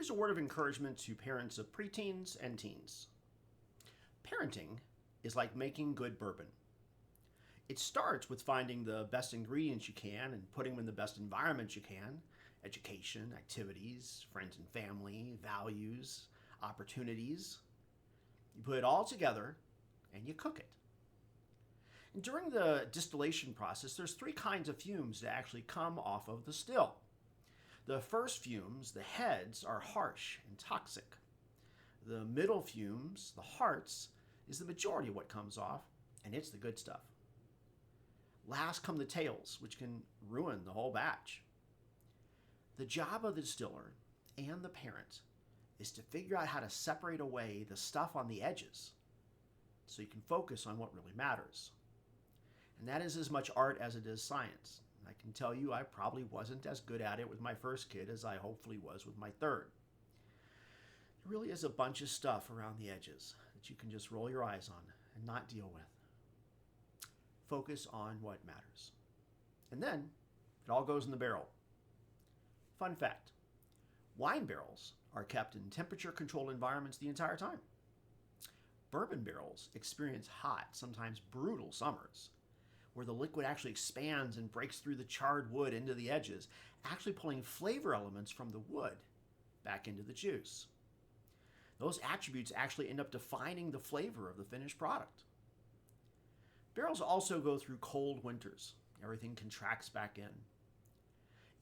Here's a word of encouragement to parents of preteens and teens. Parenting is like making good bourbon. It starts with finding the best ingredients you can and putting them in the best environment you can: education, activities, friends and family, values, opportunities. You put it all together and you cook it. And during the distillation process, there's three kinds of fumes that actually come off of the still. The first fumes, the heads, are harsh and toxic. The middle fumes, the hearts, is the majority of what comes off, and it's the good stuff. Last come the tails, which can ruin the whole batch. The job of the distiller and the parent is to figure out how to separate away the stuff on the edges so you can focus on what really matters. And that is as much art as it is science. I can tell you I probably wasn't as good at it with my first kid as I hopefully was with my third. There really is a bunch of stuff around the edges that you can just roll your eyes on and not deal with. Focus on what matters. And then it all goes in the barrel. Fun fact: wine barrels are kept in temperature-controlled environments the entire time. Bourbon barrels experience hot, sometimes brutal summers, where the liquid actually expands and breaks through the charred wood into the edges, actually pulling flavor elements from the wood back into the juice. Those attributes actually end up defining the flavor of the finished product. Barrels also go through cold winters. Everything contracts back in.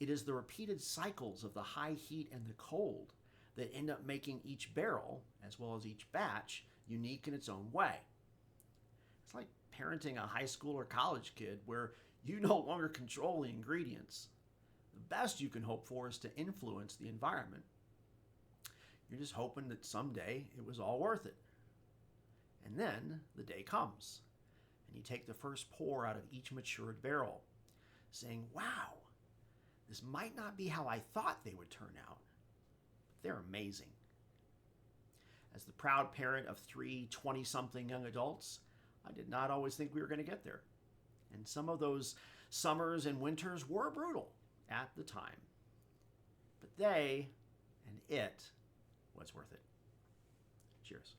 It is the repeated cycles of the high heat and the cold that end up making each barrel, as well as each batch, unique in its own way. It's like parenting a high school or college kid where you no longer control the ingredients. The best you can hope for is to influence the environment. You're just hoping that someday it was all worth it. And then the day comes, and you take the first pour out of each matured barrel, saying, wow, this might not be how I thought they would turn out, but they're amazing. As the proud parent of 3 20-something young adults, I did not always think we were going to get there. And some of those summers and winters were brutal at the time. But they and it was worth it. Cheers.